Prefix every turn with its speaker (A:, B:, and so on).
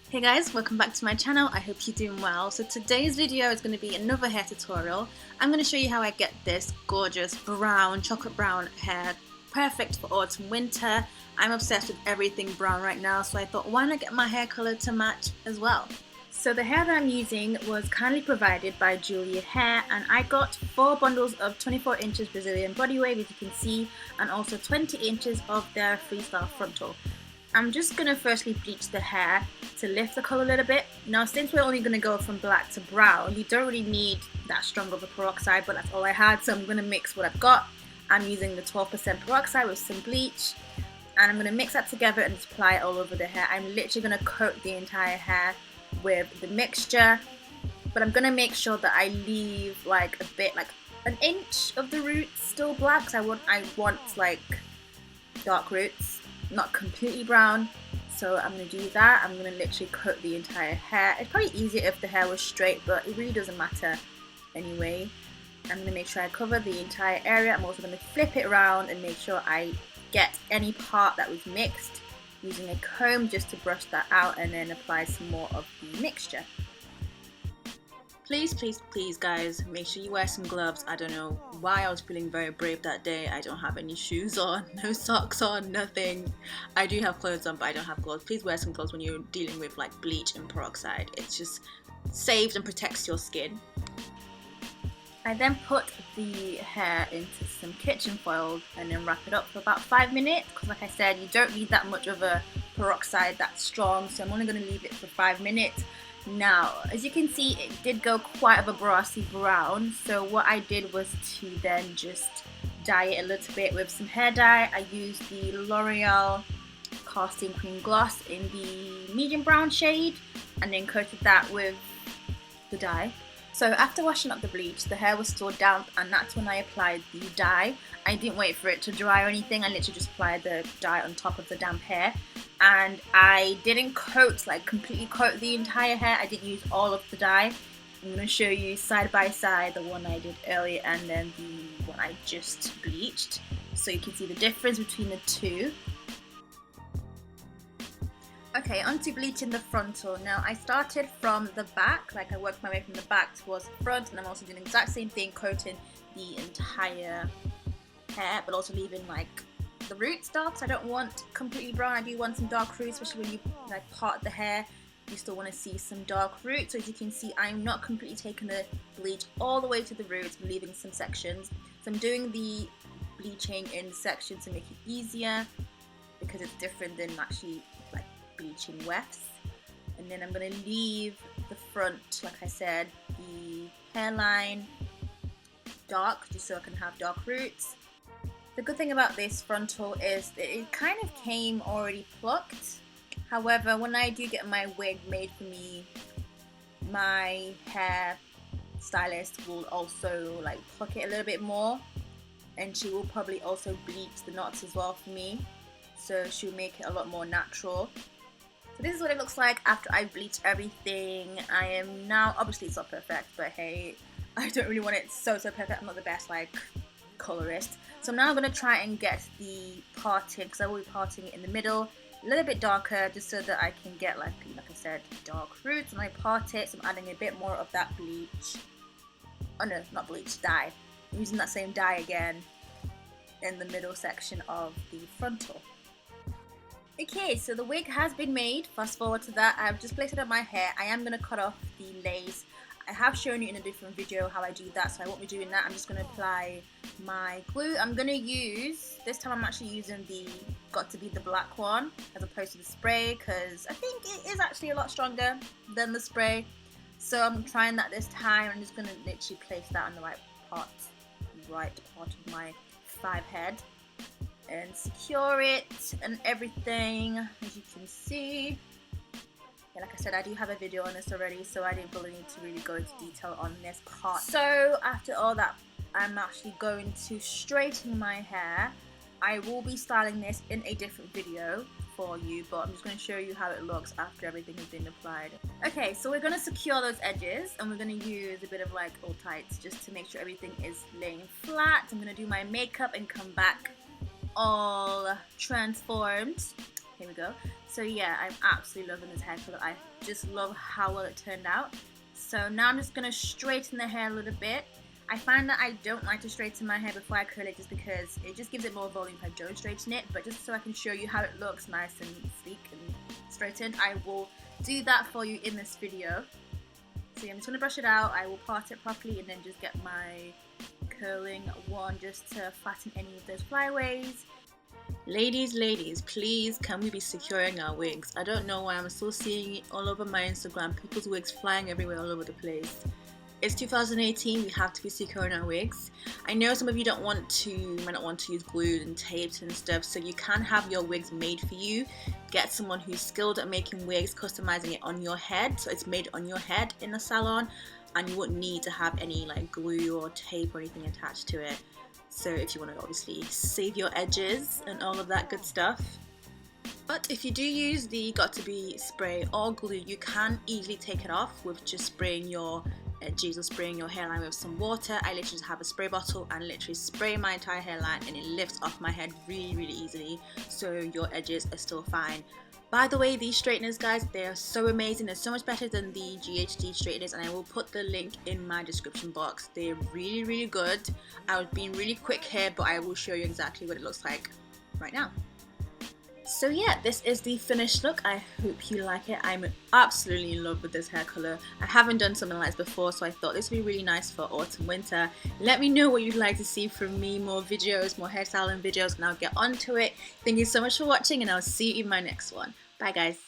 A: Hey guys, welcome back to my channel. I hope you're doing well. So today's video is going to be another hair tutorial. I'm going to show you how I get this gorgeous brown, chocolate brown hair, perfect for autumn winter. I'm obsessed with everything brown right now, so I thought why not get my hair color to match as well. So the hair that I'm using was kindly provided by Julia Hair, and I got 4 bundles of 24 inches Brazilian body wave, as you can see, and also 20 inches of their freestyle frontal. I'm just going to firstly bleach the hair to lift the colour a little bit. Now since we're only going to go from black to brown, you don't really need that strong of a peroxide, but that's all I had, so I'm going to mix what I've got. I'm using the 12% peroxide with some bleach, and I'm going to mix that together and just apply it all over the hair. I'm literally going to coat the entire hair with the mixture, but I'm going to make sure that I leave like a bit, like an inch of the roots still black, because I want like dark roots, not completely brown. So I'm going to do that. I'm going to literally coat the entire hair. It's probably easier if the hair was straight, but it really doesn't matter anyway. I'm going to make sure I cover the entire area. I'm also going to flip it around and make sure I get any part that was mixed using a comb just to brush that out, and then apply some more of the mixture. Please, please, please guys, make sure you wear some gloves. I don't know why I was feeling very brave that day. I don't have any shoes on, no socks on, nothing. I do have clothes on, but I don't have gloves. Please wear some gloves when you're dealing with like bleach and peroxide. It just saves and protects your skin. I then put the hair into some kitchen foil and then wrap it up for about 5 minutes, because like I said, you don't need that much of a peroxide that's strong, so I'm only going to leave it for 5 minutes. Now, as you can see, it did go quite of a brassy brown, so what I did was to then just dye it a little bit with some hair dye. I used the L'Oreal Casting Cream Gloss in the medium brown shade, and then coated that with the dye. So after washing up the bleach, the hair was still damp, and that's when I applied the dye. I didn't wait for it to dry or anything, I literally just applied the dye on top of the damp hair. And I didn't completely coat the entire hair. I didn't use all of the dye. I'm going to show you side by side the one I did earlier and then the one I just bleached, so you can see the difference between the two. Okay, onto bleaching the frontal. Now I started from the back, like I worked my way from the back towards the front, and I'm also doing the exact same thing, coating the entire hair, but also leaving like the roots dark, so I don't want completely brown. I do want some dark roots, especially when you like part the hair, you still want to see some dark roots. So as you can see, I'm not completely taking the bleach all the way to the roots, I'm leaving some sections. So I'm doing the bleaching in sections to make it easier, because it's different than actually like bleaching wefts. And then I'm going to leave the front, like I said, the hairline dark, just so I can have dark roots. The good thing about this frontal is that it kind of came already plucked. However, when I do get my wig made for me, my hair stylist will also like pluck it a little bit more, and she will probably also bleach the knots as well for me, so she'll make it a lot more natural. So this is what it looks like after I bleach everything. I am now, obviously it's not perfect, but hey, I don't really want it so perfect. I'm not the best like colorist. So now I'm going to try and get the parting, because I will be parting it in the middle, a little bit darker, just so that I can get like I said, dark roots when I part it. So I'm adding a bit more of that bleach. Oh no, not bleach, dye. I'm using that same dye again in the middle section of the frontal. Okay, so the wig has been made. Fast forward to that, I've just placed it on my hair. I am going to cut off the lace. I have shown you in a different video how I do that, so I won't be doing that. I'm just going to apply my glue. I'm going to use, this time I'm actually using the Got To Be the black one as opposed to the spray, because I think it is actually a lot stronger than the spray. So I'm trying that this time. I'm just going to literally place that on the right part of my 5 head and secure it and everything, as you can see. Like I said, I do have a video on this already, so I didn't really need to really go into detail on this part. So after all that, I'm actually going to straighten my hair. I will be styling this in a different video for you, but I'm just going to show you how it looks after everything has been applied. Okay, so we're going to secure those edges, and we're going to use a bit of like all tights just to make sure everything is laying flat. I'm going to do my makeup and come back all transformed. Here we go. So yeah, I'm absolutely loving this hair color. I just love how well it turned out. So now I'm just going to straighten the hair a little bit. I find that I don't like to straighten my hair before I curl it just because it just gives it more volume if I don't straighten it. But just so I can show you how it looks nice and sleek and straightened, I will do that for you in this video. So yeah, I'm just going to brush it out. I will part it properly and then just get my curling wand just to flatten any of those flyaways. Ladies, please, can we be securing our wigs? I don't know why I'm still seeing it all over my Instagram, people's wigs flying everywhere all over the place. It's 2018, we have to be securing our wigs. I know some of you might not want to use glue and tapes and stuff, so you can have your wigs made for you. Get someone who's skilled at making wigs, customizing it on your head, so it's made on your head in the salon, and you wouldn't need to have any like glue or tape or anything attached to it. So if you want to obviously save your edges and all of that good stuff. But if you do use the Got2b spray or glue, you can easily take it off with just spraying your edges or spraying your hairline with some water. I literally just have a spray bottle and literally spray my entire hairline and it lifts off my head really easily, so your edges are still fine. By the way, these straighteners, guys, they are so amazing. They're so much better than the GHD straighteners, and I will put the link in my description box. They're really good. I was being really quick here, but I will show you exactly what it looks like right now. So yeah, this is the finished look. I hope you like it. I'm absolutely in love with this hair color. I haven't done something like this before, so I thought this would be really nice for autumn winter. Let me know what you'd like to see from me, more videos, more hairstyling videos, and I'll get onto it. Thank you so much for watching, and I'll see you in my next one. Bye guys.